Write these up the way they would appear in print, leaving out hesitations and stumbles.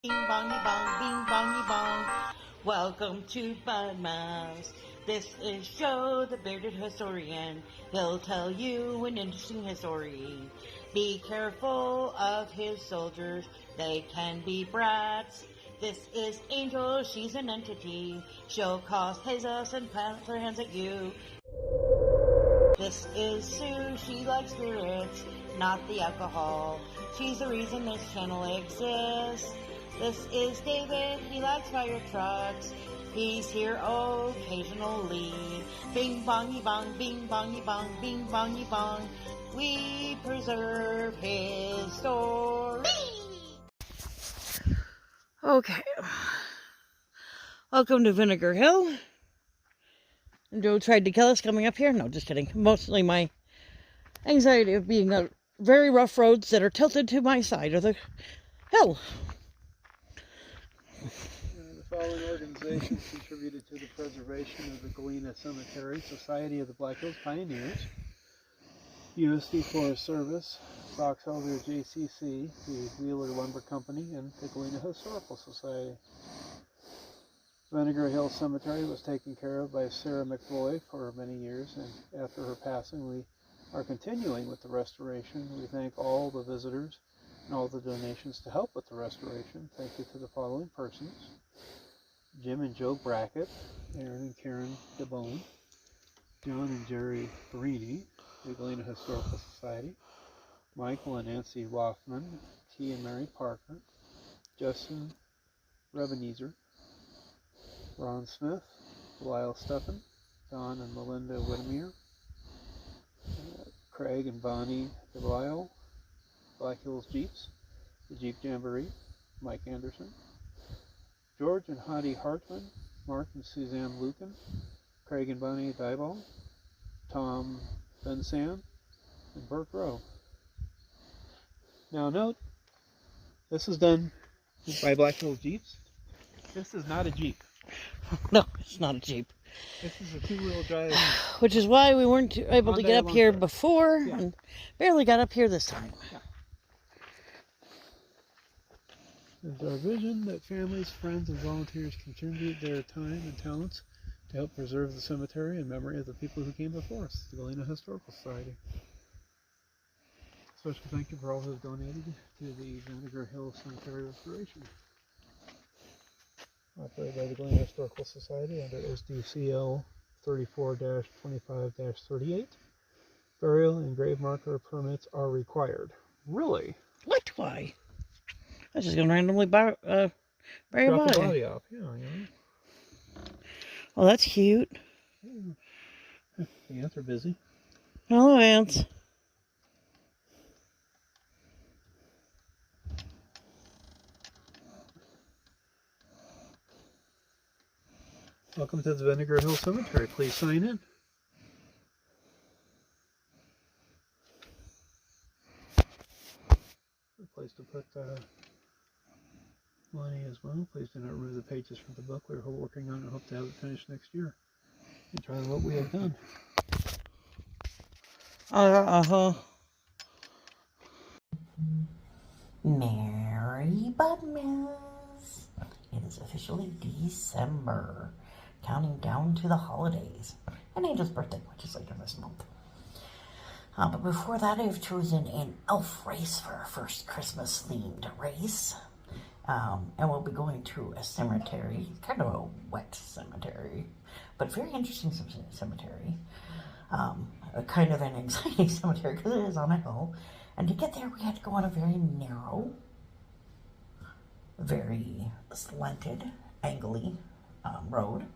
Bing bongy bong, bing bongy bong. Welcome to Bud Mouse. This is Joe, the bearded historian. He'll tell you an interesting history. Be careful of his soldiers, they can be brats. This is Angel, she's an entity. She'll cause chaos and plant her hands at you. This is Sue, she likes spirits, not the alcohol. She's the reason this channel exists. This is David, he likes fire trucks. He's here occasionally. Bing bongy bong, bing bongy bong, bing bongy bong. We preserve his story. Okay. Welcome to Vinegar Hill. And Joe tried to kill us coming up here. No, just kidding. Mostly my anxiety of being on very rough roads that are tilted to my side of the hill. The following organizations contributed to the preservation of the Galena Cemetery: Society of the Black Hills Pioneers, USD Forest Service, Box Elder JCC, the Wheeler Lumber Company, and the Galena Historical Society. Vingar HillCemetery was taken care of by Sarah McVoy for many years, and after her passing, we are continuing with the restoration. We thank all the visitors and all the donations to help with the restoration. Thank you to the following persons: Jim and Joe Brackett, Aaron and Karen DeBone, John and Jerry Farini, the Galena Historical Society, Michael and Nancy Rothman, T. and Mary Parker, Justin Rebenezer, Ron Smith, Lyle Steffen, Don and Melinda Whittemere, Craig and Bonnie DeLisle, Black Hills Jeeps, the Jeep Jamboree, Mike Anderson, George and Hottie Hartman, Mark and Suzanne Lucan, Craig and Bonnie Dyball, Tom Bensan, and Burke Rowe. Now note, this is done by Black Hills Jeeps. This is not a Jeep. No, it's not a Jeep. This is a two-wheel drive. Which is why we weren't able to get up here before, and barely got up here this time. Yeah. It's our vision that families, friends, and volunteers contribute their time and talents to help preserve the cemetery in memory of the people who came before us, the Galena Historical Society. Special thank you for all who have donated to the Vingar Hill Cemetery restoration. Operated by the Galena Historical Society under SDCL 34-25-38. Burial and grave marker permits are required. Really? What? Why? I was just going to randomly bury a Drop the body. body off. Yeah, you know. Oh, that's cute. The ants are busy. Hello, ants. Welcome to the Vingar Hill Cemetery. Please sign in. A place to put money as well. Please do not remove the pages from the book. We're working on it and hope to have it finished next year. Enjoy what we have done. Merry Budmas. It is officially December, counting down to the holidays, and Angel's birthday, which is later this month. But before that, I've chosen an elf race for our first Christmas-themed race. And we'll be going to a cemetery, kind of a wet cemetery, but very interesting cemetery. Kind of an exciting cemetery because it is on a hill. And to get there, we had to go on a very narrow, very slanted, angly road.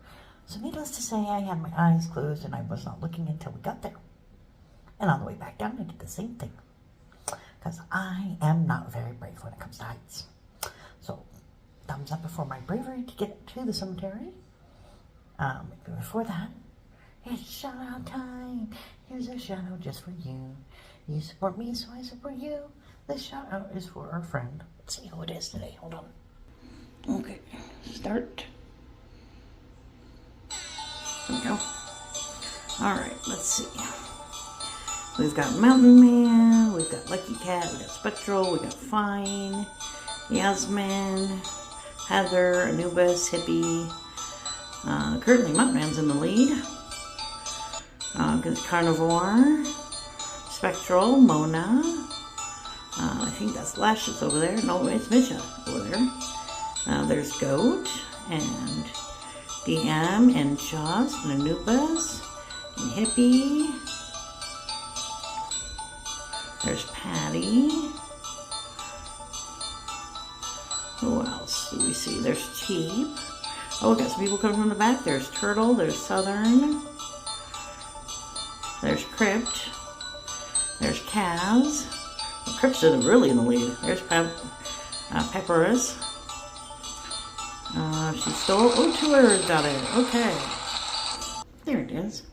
So needless to say, I had my eyes closed and I was not looking until we got there. And on the way back down, I did the same thing. Because I am not very brave when it comes to heights. So, thumbs up for my bravery to get to the cemetery. Before that, it's shout out time. Here's a shout out just for you. You support me, so I support you. This shout out is for our friend. Let's see who it is today. Hold on. Okay, start. There we go. Alright, let's see. We've got Mountain Man, we've got Lucky Cat, we've got Spectral, we've got Fine, Yasmin, Heather, Anubis, Hippie. Currently Muttman's in the lead. Carnivore, Spectral, Mona. I think that's Lashes over there. No, it's Misha over there. There's Goat and DM and Just and Anubis and Hippie. There's Patty. Who else do we see? There's Cheap. Oh, we got some people coming from the back. There's Turtle. There's Southern. There's Crypt. There's Kaz. Well, Crypt's really in the lead. There's Pepperus. She stole. Oh, tour got it. Okay. There it is.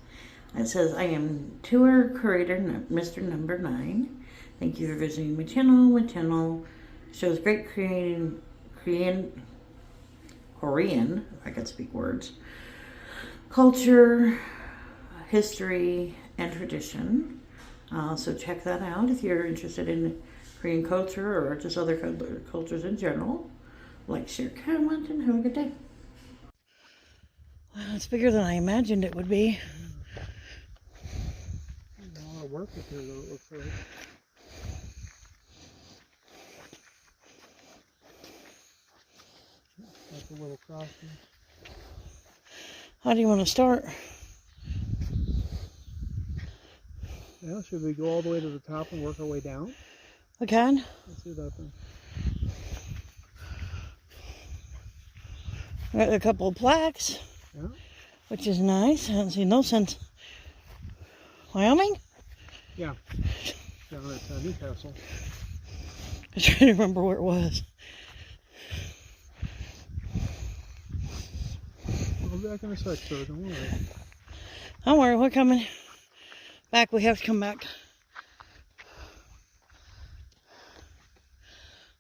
It says, I am tour curator Mr. Number 9. Thank you for visiting my channel. My channel shows great Korean, if I could speak words, culture, history, and tradition. So check that out if you're interested in Korean culture or just other cultures in general. Like, share, comment, and have a good day. Wow, it's bigger than I imagined it would be. A lot of work up here, though, it looks like. Like a little crossing. How do you want to start? Yeah, should we go all the way to the top and work our way down? We can. Let's do that then. Got a couple of plaques, Yeah. which is nice. I haven't seen those since Wyoming. Yeah. Down at Newcastle. I'm trying to remember where it was. I'll be back in a sec, sir. Don't worry. Don't worry, we're coming back. We have to come back.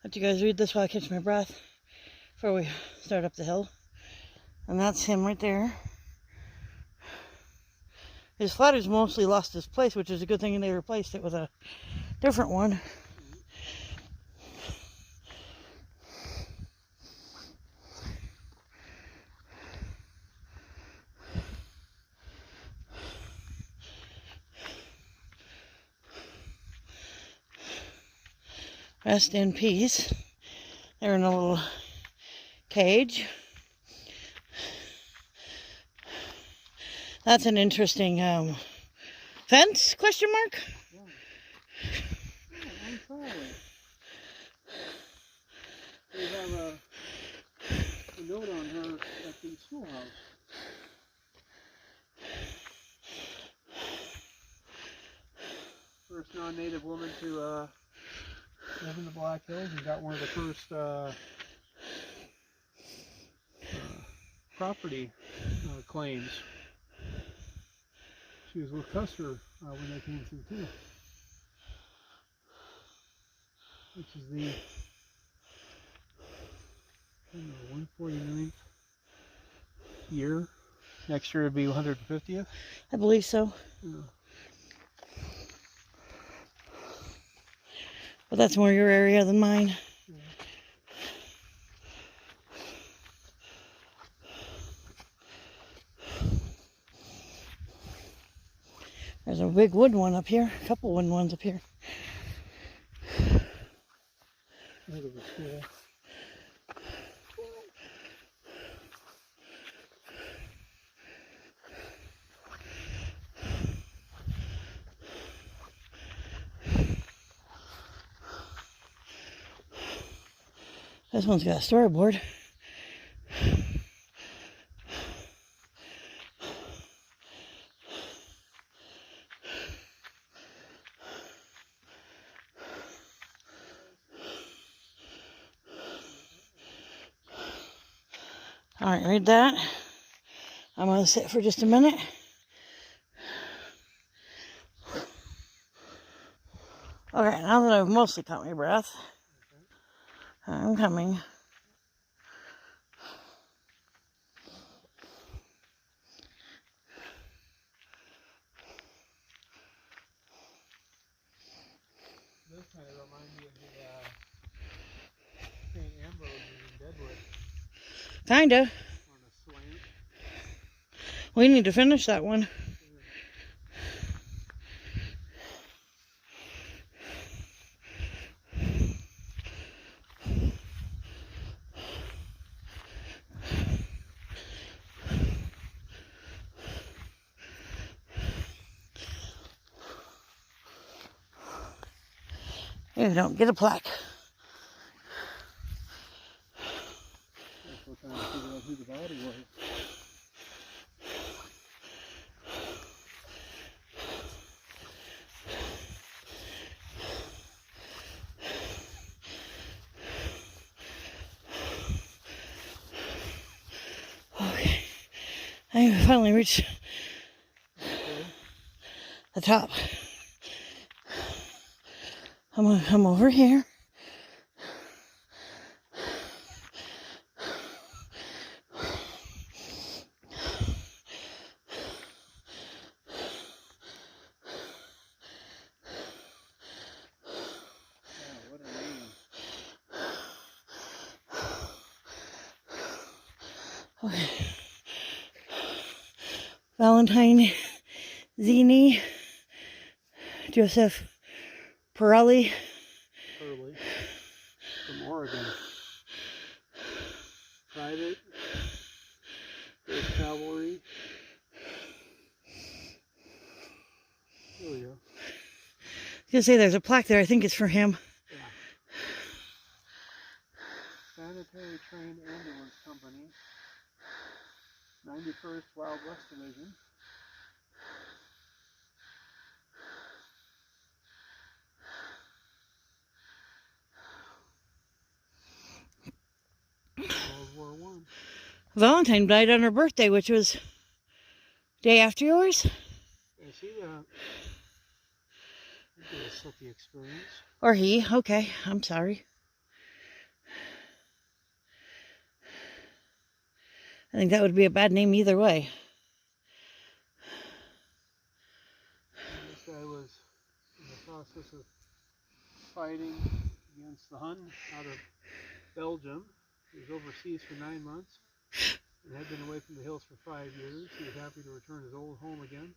Let you guys read this while I catch my breath before we start up the hill. And that's him right there. His flatter's mostly lost his place, which is a good thing, and they replaced it with a different one. Rest in peace. They're in a little cage. That's an interesting fence, question mark? Yeah. I'm sorry. We have a note on her at the schoolhouse. First non-native woman to live in the Black Hills and got one of the first property claims. She was with Custer when they came through too. Which is the 149th year. Next year would be 150th. I believe so. Yeah. But that's more your area than mine. Yeah. There's a big wood one up here. A couple wooden ones up here. Look at the school. This one's got a storyboard. All right, read that. I'm going to sit for just a minute. Okay, now that I've mostly caught my breath, I'm coming. This kind of reminds me of the St. Ambrose in Deadwood. Kinda. On a slant. We need to finish that one. You don't get a plaque. We're trying to figure out who the body was. Okay. I think we finally reached the top. I'm gonna come over here. What a name. Okay. Valentine Zini, Joseph Pirelli. Hurley. From Oregon. Private. First Cavalry. There we go. I was gonna say there's a plaque there. I think it's for him. Yeah. Sanitary Train Ambulance Company. 91st Wild West Division. World War I. Valentine died on her birthday, which was day after yours. I see that. It'd be a silky experience. Or he. Okay, I'm sorry. I think that would be a bad name either way. This guy was in the process of fighting against the Hun out of Belgium. He was overseas for 9 months and had been away from the hills for 5 years. He was happy to return to his old home again.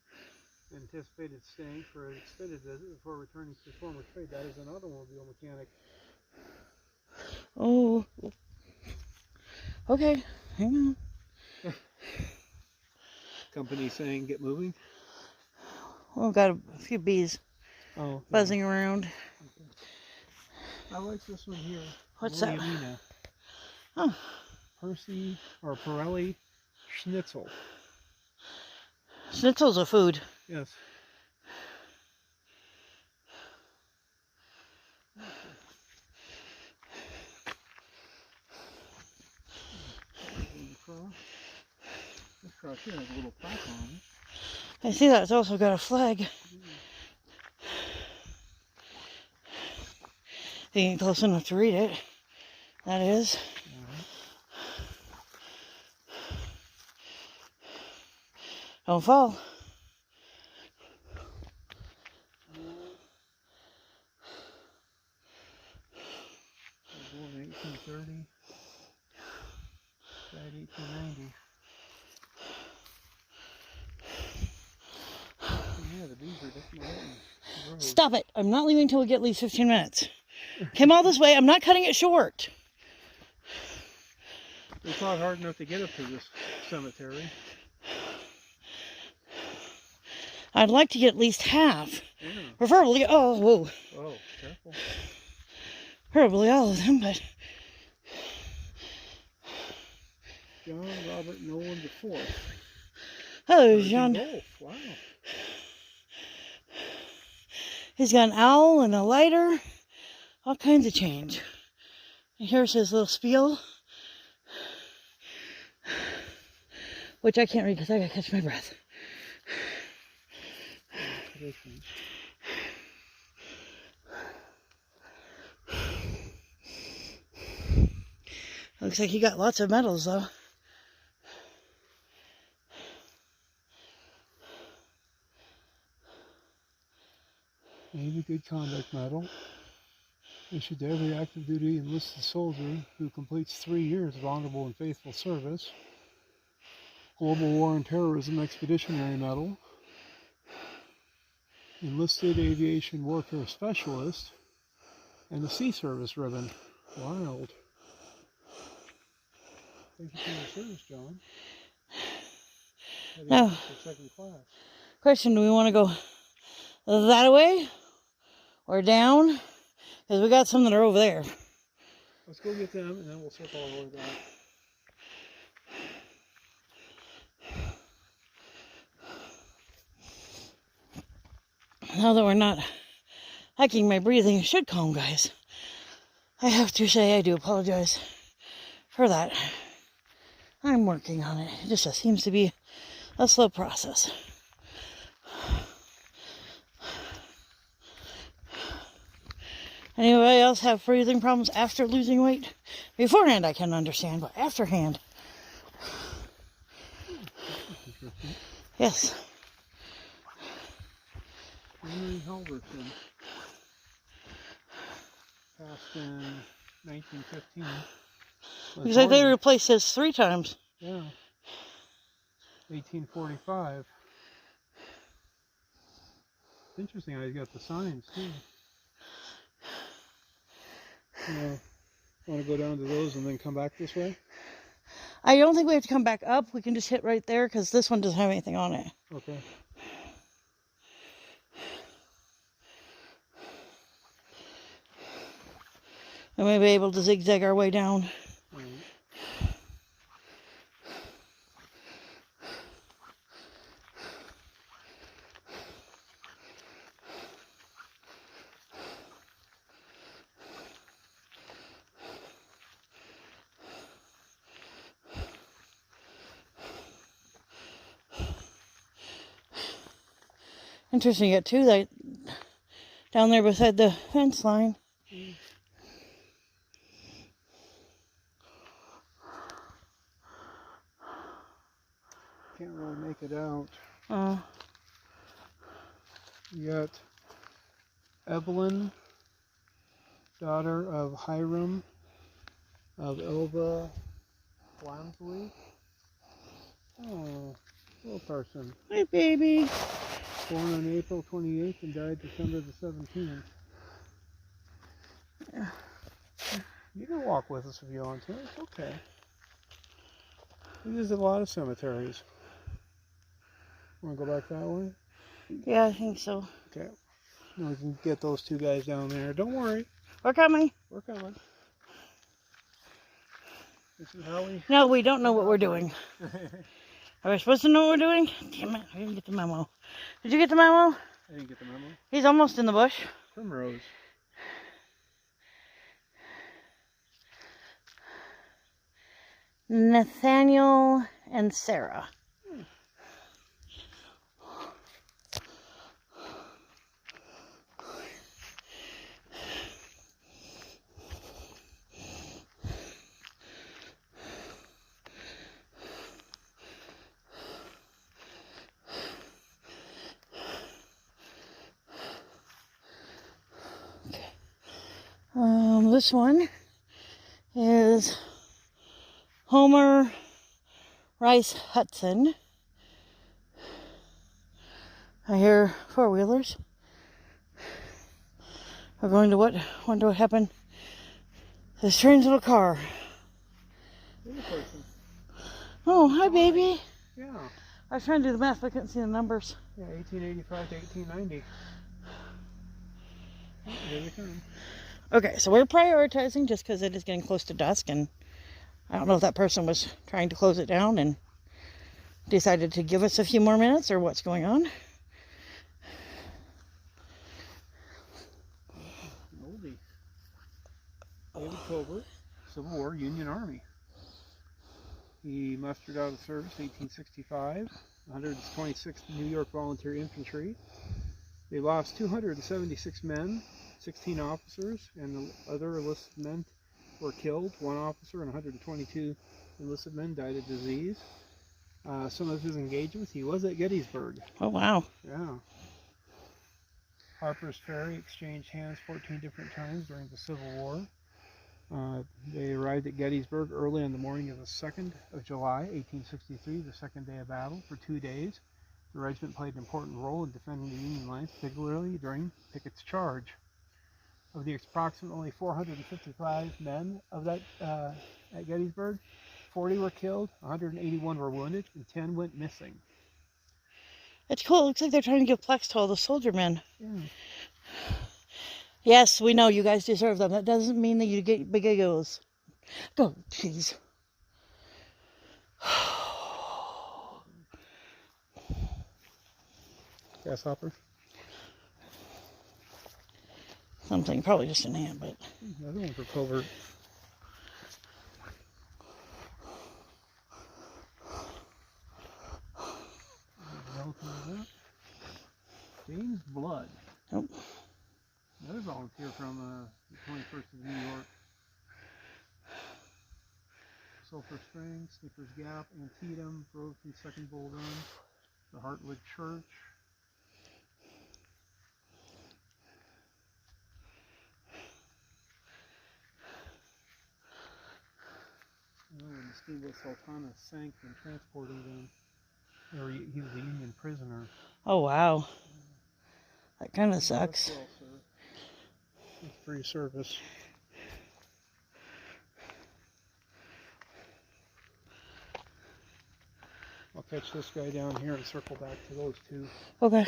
Anticipated staying for an extended visit before returning to his former trade. That is an automobile mechanic. Oh. Okay, hang on. Company saying get moving. Oh, got a few bees buzzing around. Okay. I like this one here. What's that? Williamina. Oh. Percy or Pirelli Schnitzel. Schnitzel's a food. Yes. This cross here has a little plaque on it. I see that. It's also got a flag. If you get close enough to read it, that is. Don't fall. Born 1830. Died 1890. Yeah, the bees are definitely hitting. Stop it. I'm not leaving until we get at least 15 minutes. Came all this way. I'm not cutting it short. We fought hard enough to get up to this cemetery. I'd like to get at least half. Yeah. Preferably, oh, whoa. Oh, careful. Preferably all of them, but... John Robert Nolan IV. Oh, John. Wow. He's got an owl and a lighter. All kinds of change. And here's his little spiel. Which I can't read because I gotta catch my breath. Looks like he got lots of medals though. Navy Good Conduct Medal. Issued to every active duty enlisted soldier who completes 3 years of honorable and faithful service. Global War and Terrorism Expeditionary Medal. Enlisted Aviation Warfare Specialist. And the Sea Service Ribbon. Wild. Thank you for your service, John. Now, Second class. question, do we want to go that way or down? Because we got some that are over there. Let's go get them and then we'll circle all the way back. Now that we're not hiking, my breathing should calm, guys. I have to say I do apologize for that. I'm working on it. It just seems to be a slow process. Anybody else have breathing problems after losing weight? Beforehand I can understand, but afterhand. Yes. Henry Halverson passed in 1915. Looks like they replaced his 3 times. Yeah. 1845. It's interesting how he's got the signs too. Want to go down to those and then come back this way? I don't think we have to come back up. We can just hit right there because this one doesn't have anything on it. Okay. We may be able to zigzag our way down. Right. Interesting, you got 2 that down there beside the fence line. Can't really make it out. Oh. You got Evelyn, daughter of Hiram of Ilva Wamsley. Oh, little person. Hi, baby. Born on April 28th and died December the 17th. You can walk with us if you want to. It's okay. We visit a lot of cemeteries. Want to go back that way? Yeah, I think so. Okay. We can get those 2 guys down there. Don't worry. We're coming. We're coming. This is how we... No, we don't know what we're doing. Are we supposed to know what we're doing? Damn it, I didn't get the memo. Did you get the memo? I didn't get the memo. He's almost in the bush. Primrose. Nathaniel and Sarah. This one is Homer Rice Hudson. I hear 4-wheelers. We're going to wonder what happened to this strange little car. Oh, hi, baby. Yeah. I was trying to do the math, but I couldn't see the numbers. Yeah, 1885 to 1890. Oh, here they come. Okay, so we're prioritizing just because it is getting close to dusk, and I don't know if that person was trying to close it down and decided to give us a few more minutes or what's going on. Oldie. David Colbert, Civil War, Union Army. He mustered out of service 1865, 126th New York Volunteer Infantry. They lost 276 men, 16 officers, and the other enlisted men were killed. 1 officer and 122 enlisted men died of disease. Some of his engagements, he was at Gettysburg. Oh, wow. Yeah. Harper's Ferry exchanged hands 14 different times during the Civil War. They arrived at Gettysburg early on the morning of the 2nd of July, 1863, the second day of battle, for 2 days. The regiment played an important role in defending the Union lines, particularly during Pickett's charge. Of the approximately 455 men of that at Gettysburg, 40 were killed, 181 were wounded, and 10 went missing. It's cool. It looks like they're trying to give plaques to all the soldier men. Yeah. Yes, we know you guys deserve them. That doesn't mean that you get big egos. Go, jeez. Grasshopper? Something, probably just an ant, but... The other ones are covert. James Blood. Oh. Another volunteer from the 21st of New York. Sulphur Springs, Snickers Gap, Antietam, Groveton, Second Bull Run, the Heartwood Church. When the steamboat Sultana sank when transporting them, he was a Union prisoner. Oh, wow. That kind of sucks. Well, sir. Thanks for your service. I'll catch this guy down here and circle back to those two. Okay.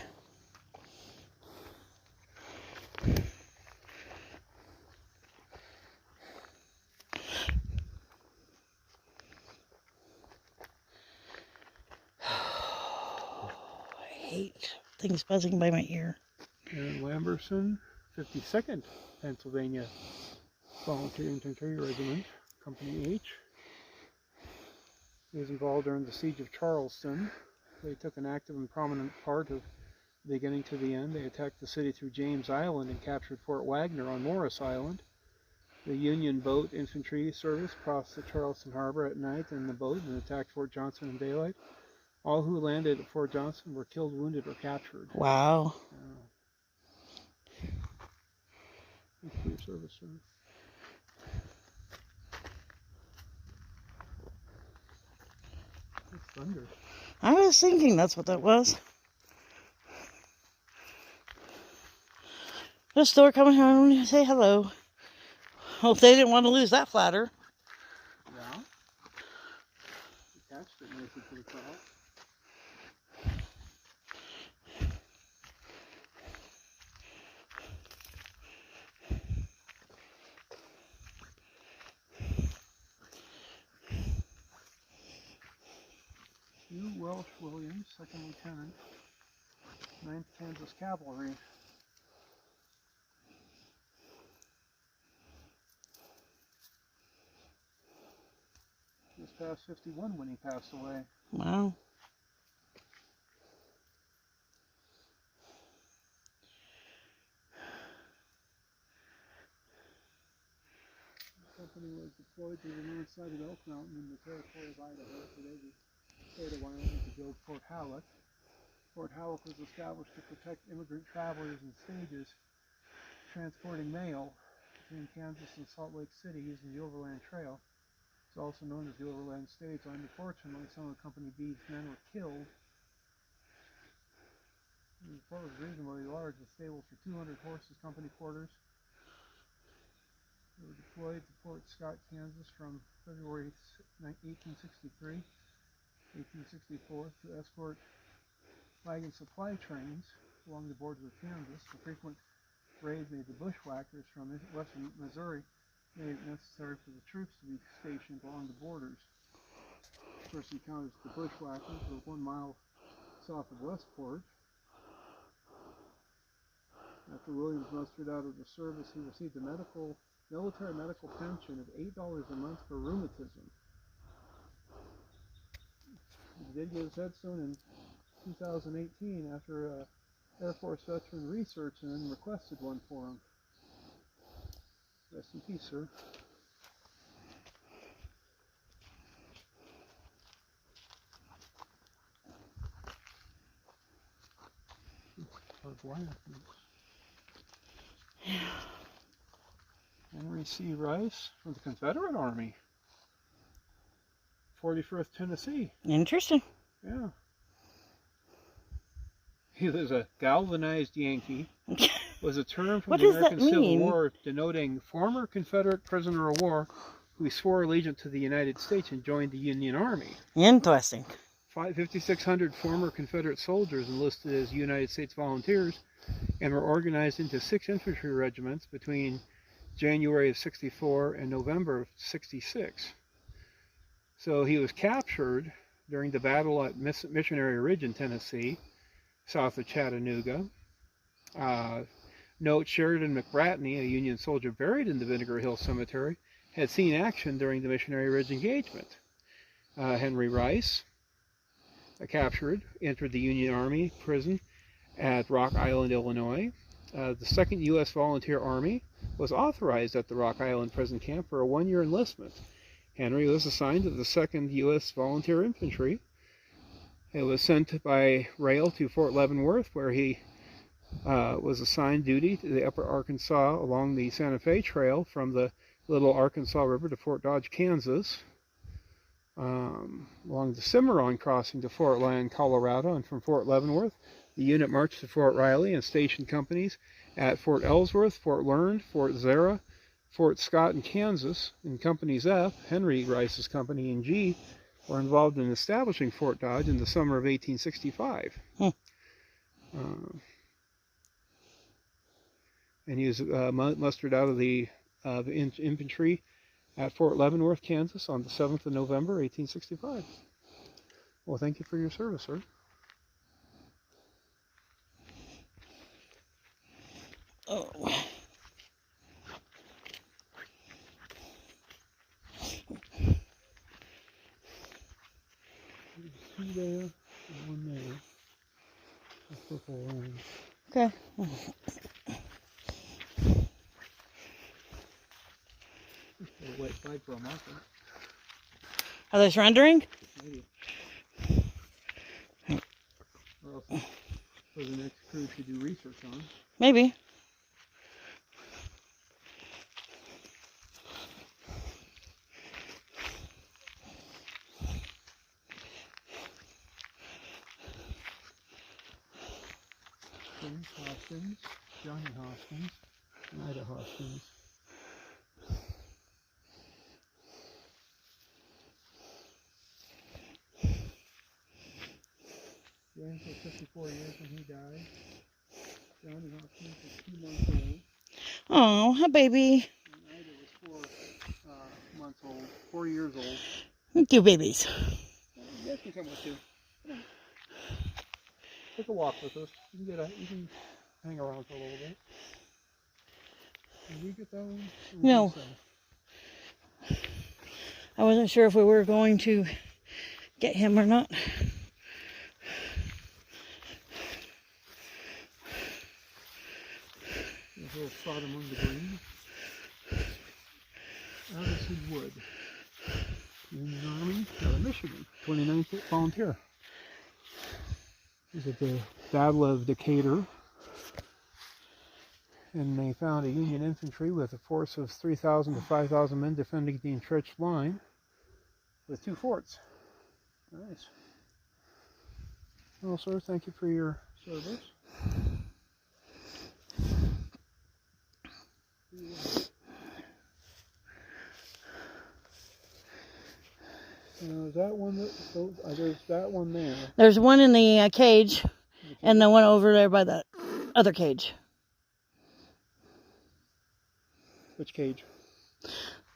I hate things buzzing by my ear. Aaron Lamberson, 52nd Pennsylvania Volunteer Infantry Regiment, Company H. He was involved during the Siege of Charleston. They took an active and prominent part of the beginning to the end. They attacked the city through James Island and captured Fort Wagner on Morris Island. The Union boat infantry service crossed the Charleston Harbor at night in the boat and attacked Fort Johnson in daylight. All who landed at Fort Johnson were killed, wounded, or captured. Wow. Thanks for your service, sir. That's thunder. I was thinking that's what that was. Just door coming home to say hello. Hope they didn't want to lose that flatter. Yeah. Attached it nicely to the top. Hugh Welsh Williams, 2nd Lieutenant, 9th Kansas Cavalry. He was past 51 when he passed away. Wow. The company was deployed to the north side of Elk Mountain in the territory of Idaho, today the state of Wyoming, to build Fort Halleck. Fort Halleck was established to protect immigrant travelers in stages transporting mail between Kansas and Salt Lake City using the Overland Trail. It's also known as the Overland Stage Line. Unfortunately, some of the Company B's men were killed. The fort was reasonably large, with stables for 200 horses, company quarters. They were deployed to Fort Scott, Kansas from February 1863, 1864 to escort wagon supply trains along the border of Kansas. The frequent raids made the bushwhackers from western Missouri made it necessary for the troops to be stationed along the borders. First encounters with the bushwhackers were 1 mile south of Westport. After Williams mustered out of the service, he received a military medical pension of $8 a month for rheumatism. He did get his headstone in 2018 after Air Force veteran researched and then requested one for him. Rest in peace, sir. Barbed wire. Henry C. Rice from the Confederate Army. 41st Tennessee. Interesting. Yeah. He was a galvanized Yankee. Was a term from What the does American that Civil mean? War denoting former Confederate prisoner of war who swore allegiance to the United States and joined the Union Army. Interesting. 5,600 former Confederate soldiers enlisted as United States volunteers and were organized into 6 infantry regiments between January of 64 and November of 66. So he was captured during the battle at Missionary Ridge in Tennessee, south of Chattanooga. Note Sheridan McBratney, a Union soldier buried in the Vingar Hill Cemetery, had seen action during the Missionary Ridge engagement. Henry Rice, captured, entered the Union Army prison at Rock Island, Illinois. The 2nd U.S. Volunteer Army was authorized at the Rock Island prison camp for a 1-year enlistment. Henry was assigned to the 2nd U.S. Volunteer Infantry. It was sent by rail to Fort Leavenworth, where he was assigned duty to the Upper Arkansas along the Santa Fe Trail from the Little Arkansas River to Fort Dodge, Kansas, along the Cimarron crossing to Fort Lyon, Colorado, and from Fort Leavenworth, the unit marched to Fort Riley and stationed companies at Fort Ellsworth, Fort Learn, Fort Zara, Fort Scott, and Kansas. In Companies F, Henry Rice's company, and G, were involved in establishing Fort Dodge in the summer of 1865. And he was mustered out of the infantry at Fort Leavenworth, Kansas on the 7th of November, 1865. Well, thank you for your service, sir. Oh. Two there and one there. A purple line. Okay. A wet flag for a marker. Are they surrendering? Maybe. Or else for the next crew to do research on. Maybe. James Hoskins, Johnny Hoskins, and Ida Hoskins. James was 54 years when he died. Johnny Hoskins was 2 months old. Oh, a baby. And Ida was 4 months old, 4 years old. Two babies. You guys can come with you. Come on. Take a walk with us. You can hang around for a little bit. Did we get that one? No. I wasn't sure if we were going to get him or not. There's a little spot among the green. Addison Wood. Union Army out of Michigan. 29th Volunteer. He's at the Battle of Decatur. And they found a Union infantry with a force of 3,000 to 5,000 men defending the entrenched line with 2 forts. Nice. Well, sir, thank you for your service. Is that one there's that one there. There's one in the cage, and the one over there by the other cage. Which cage?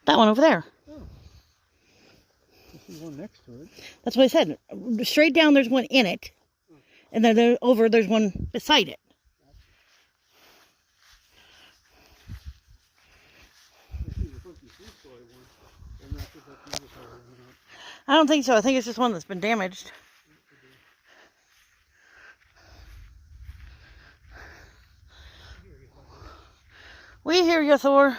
That one over there. Oh. I see one next to it. That's what I said. Straight down, there's one in it, and then there's one beside it. I don't think so. I think it's just one that's been damaged. We hear you, Thor.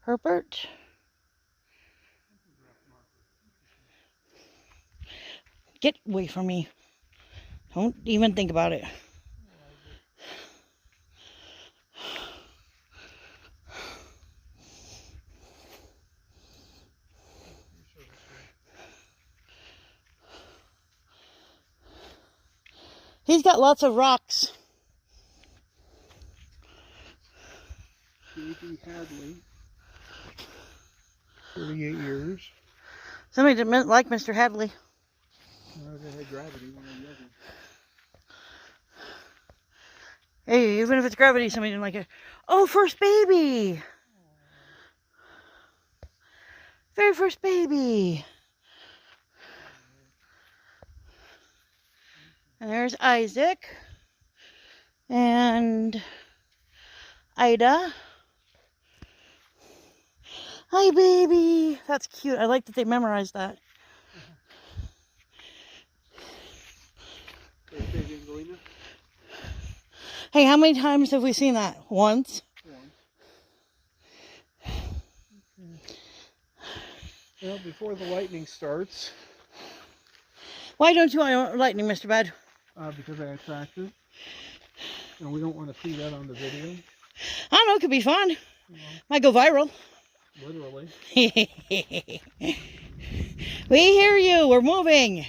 Herbert. Get away from me. Don't even think about it. He's got lots of rocks. J.B. Hadley, 38 years. Somebody didn't like Mr. Hadley. They had gravity when they lived. Hey, even if it's gravity, somebody didn't like it. Oh, first baby! Very first baby. And there's Isaac. And Ida. Hi, baby. That's cute. I like that they memorized that. Baby Angelina? Hey, how many times have we seen that? Once? Okay. Well, before the lightning starts. Why don't you want lightning, Mr. Bud? Because I attract it. And we don't want to see that on the video. I don't know. It could be fun. Might go viral. Literally. We hear you. We're moving.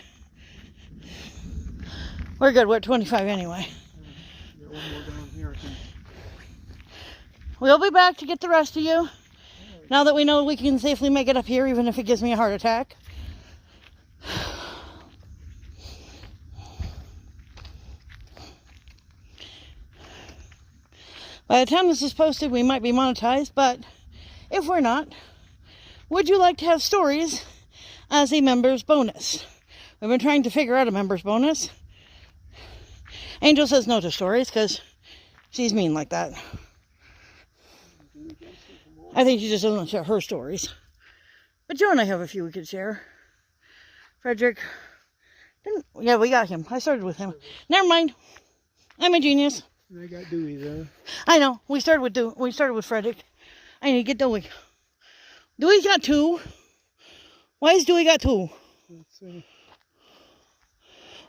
We're good. We're at 25 anyway. Get one more down here, I think. We'll be back to get the rest of you. Now that we know we can safely make it up here, even if it gives me a heart attack. By the time this is posted, we might be monetized, but if we're not, would you like to have stories as a member's bonus? We've been trying to figure out a member's bonus. Angel says no to stories because she's mean like that. I think she just doesn't share her stories. But Joe and I have a few we could share. Frederick. Yeah, we got him. I started with him. Never mind. I'm a genius. And I got Dewey there. I know. We started with Frederick. I need to get Dewey. Dewey's got 2. Why has Dewey got 2? Let's see.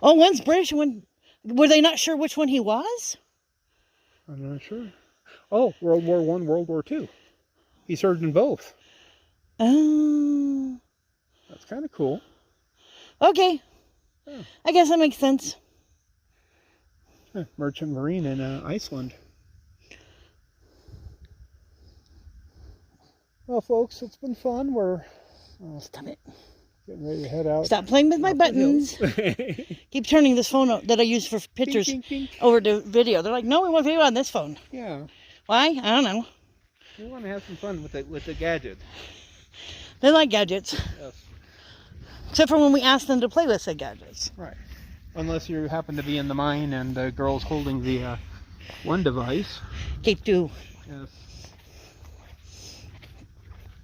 Oh, one's British. One. Were they not sure which one he was? I'm not sure. Oh, World War I, World War II. He served in both. Oh. That's kind of cool. Okay. Yeah. I guess that makes sense. Merchant Marine in Iceland. Well, folks, it's been fun. We're Stop it. getting ready to head out. Stop playing with my buttons. Keep turning this phone that I use for pictures Ping, ping, ping. over to video. They're like, no, we want video on this phone. Yeah. Why? I don't know. We want to have some fun with the gadget. They like gadgets. Yes. Except for when we ask them to play with said gadgets. Right. Unless you happen to be in the mine and the girl's holding the one device. Keep 2. Yes.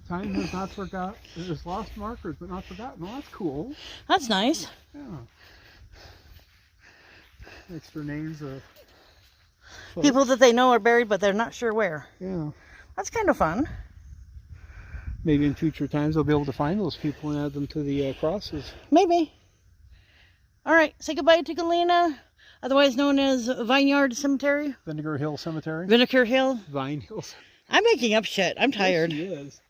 Time has not forgot. It has lost markers, but not forgotten. Well, that's cool. That's nice. Yeah. Extra names of folks. People that they know are buried, but they're not sure where. Yeah. That's kind of fun. Maybe in future times they'll be able to find those people and add them to the crosses. Maybe. All right. Say goodbye to Galena, otherwise known as Vineyard Cemetery. Vingar HillCemetery. Vingar Hill. Vine Hills. I'm making up shit. I'm tired. Yes, she is.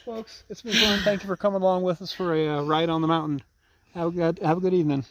Folks, it's been fun. Thank you for coming along with us for a ride on the mountain. Have a good evening.